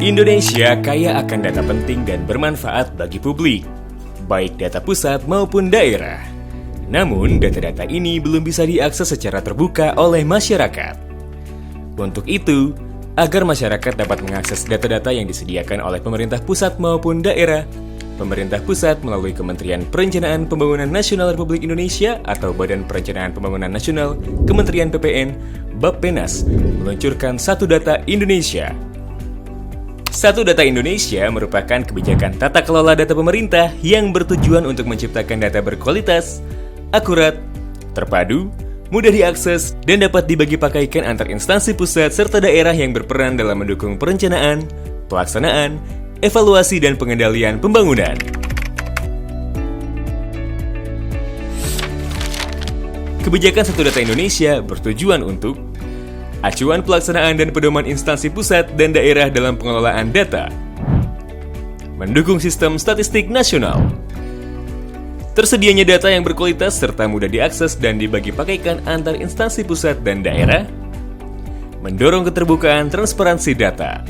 Indonesia kaya akan data penting dan bermanfaat bagi publik, baik data pusat maupun daerah. Namun, data-data ini belum bisa diakses secara terbuka oleh masyarakat. Untuk itu, agar masyarakat dapat mengakses data-data yang disediakan oleh pemerintah pusat maupun daerah, pemerintah pusat melalui Kementerian Perencanaan Pembangunan Nasional Republik Indonesia atau Badan Perencanaan Pembangunan Nasional, Kementerian PPN, Bappenas, meluncurkan Satu Data Indonesia. Satu Data Indonesia merupakan kebijakan tata kelola data pemerintah yang bertujuan untuk menciptakan data berkualitas, akurat, terpadu, mudah diakses, dan dapat dibagi pakaikan antar instansi pusat serta daerah yang berperan dalam mendukung perencanaan, pelaksanaan, evaluasi, dan pengendalian pembangunan. Kebijakan Satu Data Indonesia bertujuan untuk acuan pelaksanaan dan pedoman instansi pusat dan daerah dalam pengelolaan data, mendukung sistem statistik nasional, tersedianya data yang berkualitas serta mudah diakses dan dibagi pakaikan antar instansi pusat dan daerah, mendorong keterbukaan transparansi data.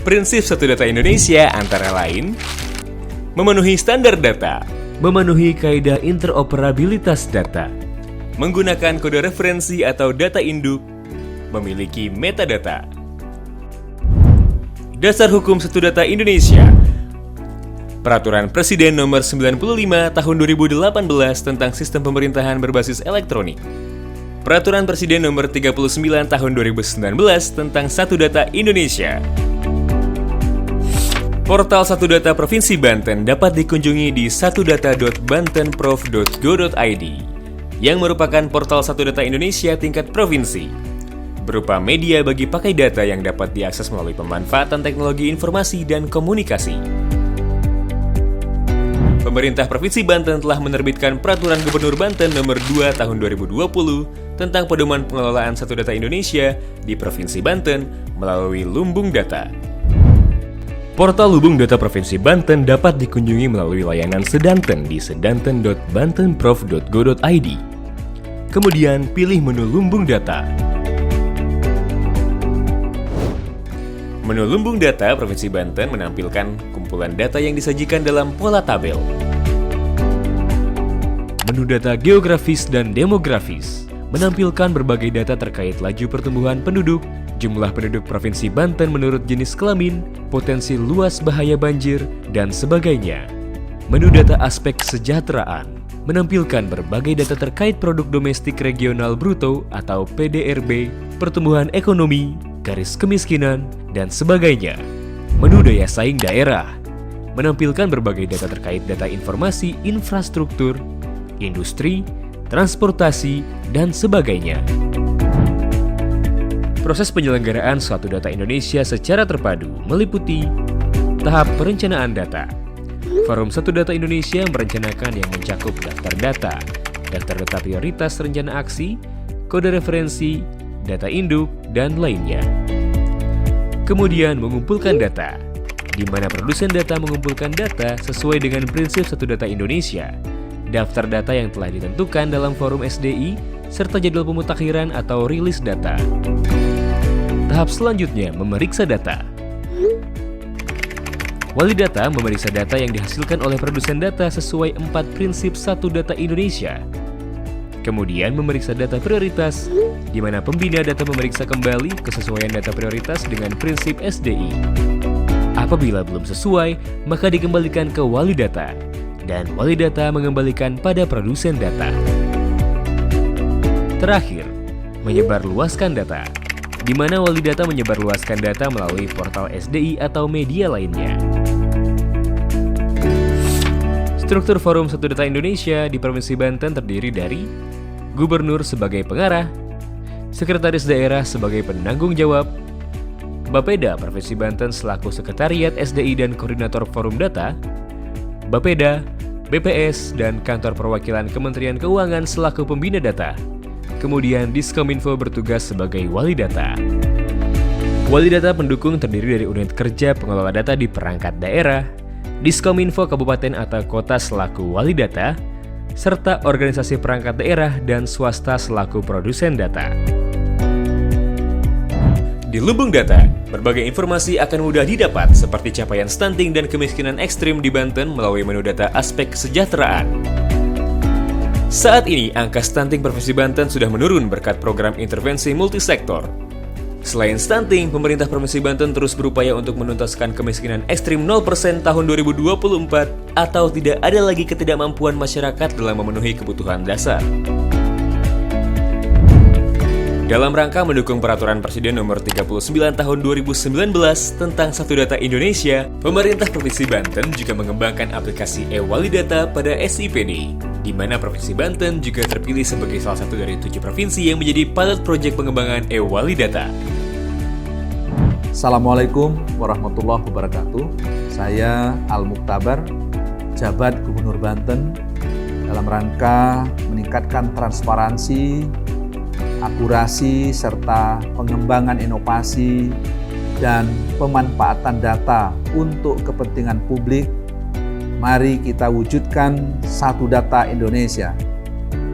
Prinsip Satu Data Indonesia antara lain memenuhi standar data, memenuhi kaidah interoperabilitas data, menggunakan kode referensi atau data induk, memiliki metadata. Dasar Hukum Satu Data Indonesia, Peraturan Presiden Nomor 95 Tahun 2018 tentang Sistem Pemerintahan Berbasis Elektronik, Peraturan Presiden Nomor 39 Tahun 2019 tentang Satu Data Indonesia. Portal Satu Data Provinsi Banten dapat dikunjungi di satudata.bantenprov.go.id yang merupakan portal Satu Data Indonesia tingkat provinsi, berupa media bagi pakai data yang dapat diakses melalui pemanfaatan teknologi informasi dan komunikasi. Pemerintah Provinsi Banten telah menerbitkan Peraturan Gubernur Banten Nomor 2 Tahun 2020 tentang pedoman pengelolaan Satu Data Indonesia di Provinsi Banten melalui Lumbung Data. Portal Lumbung Data Provinsi Banten dapat dikunjungi melalui layanan Sedanten di sedanten.bantenprov.go.id. Kemudian pilih menu Lumbung Data. Menu Lumbung Data Provinsi Banten menampilkan kumpulan data yang disajikan dalam pola tabel. Menu data geografis dan demografis menampilkan berbagai data terkait laju pertumbuhan penduduk, jumlah penduduk Provinsi Banten menurut jenis kelamin, potensi luas bahaya banjir, dan sebagainya. Menu data aspek kesejahteraan menampilkan berbagai data terkait produk domestik regional bruto atau PDRB, pertumbuhan ekonomi, garis kemiskinan, dan sebagainya. Menu daya saing daerah menampilkan berbagai data terkait data informasi infrastruktur, industri, transportasi, dan sebagainya. Proses penyelenggaraan Satu Data Indonesia secara terpadu meliputi tahap perencanaan data. Forum Satu Data Indonesia merencanakan yang mencakup daftar data, daftar data prioritas rencana aksi, kode referensi, data induk, dan lainnya. Kemudian mengumpulkan data, di mana produsen data mengumpulkan data sesuai dengan prinsip Satu Data Indonesia, daftar data yang telah ditentukan dalam forum SDI, serta jadwal pemutakhiran atau rilis data. Tahap selanjutnya memeriksa data. Wali data memeriksa data yang dihasilkan oleh produsen data sesuai 4 prinsip Satu Data Indonesia. Kemudian memeriksa data prioritas, di mana pembina data memeriksa kembali kesesuaian data prioritas dengan prinsip SDI. Apabila belum sesuai, maka dikembalikan ke wali data, dan wali data mengembalikan pada produsen data. Terakhir, menyebarluaskan data, di mana wali data menyebarluaskan data melalui portal SDI atau media lainnya. Struktur Forum Satu Data Indonesia di Provinsi Banten terdiri dari Gubernur sebagai pengarah, Sekretaris Daerah sebagai penanggung jawab, Bapeda Provinsi Banten selaku Sekretariat SDI dan Koordinator Forum Data, Bapeda, BPS, dan Kantor Perwakilan Kementerian Keuangan selaku pembina data. Kemudian Diskominfo bertugas sebagai wali data. Wali data pendukung terdiri dari unit kerja pengelola data di perangkat daerah, Diskominfo Kabupaten atau Kota selaku wali data, serta organisasi perangkat daerah dan swasta selaku produsen data. Di Lumbung Data, berbagai informasi akan mudah didapat seperti capaian stunting dan kemiskinan ekstrim di Banten melalui menu data aspek kesejahteraan. Saat ini, angka stunting Provinsi Banten sudah menurun berkat program intervensi multisektor. Selain stunting, pemerintah Provinsi Banten terus berupaya untuk menuntaskan kemiskinan ekstrim 0% tahun 2024 atau tidak ada lagi ketidakmampuan masyarakat dalam memenuhi kebutuhan dasar. Dalam rangka mendukung Peraturan Presiden Nomor 39 Tahun 2019 tentang Satu Data Indonesia, pemerintah Provinsi Banten juga mengembangkan aplikasi e-Walidata pada SIPD, di mana Provinsi Banten juga terpilih sebagai salah satu dari 7 provinsi yang menjadi pilot proyek pengembangan e-Walidata. Assalamualaikum warahmatullahi wabarakatuh. Saya Al-Muktabar, Jabat Gubernur Banten, dalam rangka meningkatkan transparansi, akurasi, serta pengembangan inovasi dan pemanfaatan data untuk kepentingan publik. Mari kita wujudkan Satu Data Indonesia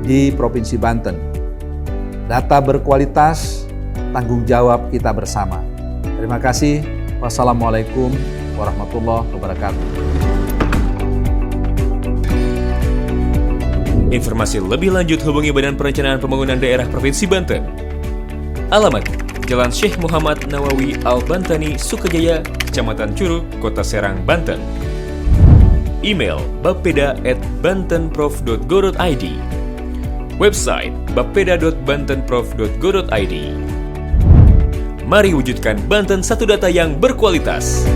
di Provinsi Banten. Data berkualitas, tanggung jawab kita bersama. Terima kasih. Wassalamualaikum warahmatullahi wabarakatuh. Informasi lebih lanjut hubungi Badan Perencanaan Pembangunan Daerah Provinsi Banten. Alamat: Jalan Syekh Muhammad Nawawi Al-Bantani, Sukajaya, Kecamatan Curug, Kota Serang, Banten. Email: bapeda@bantenprof.go.id. Website: bapeda.bantenprof.go.id. Mari wujudkan Banten Satu Data yang berkualitas.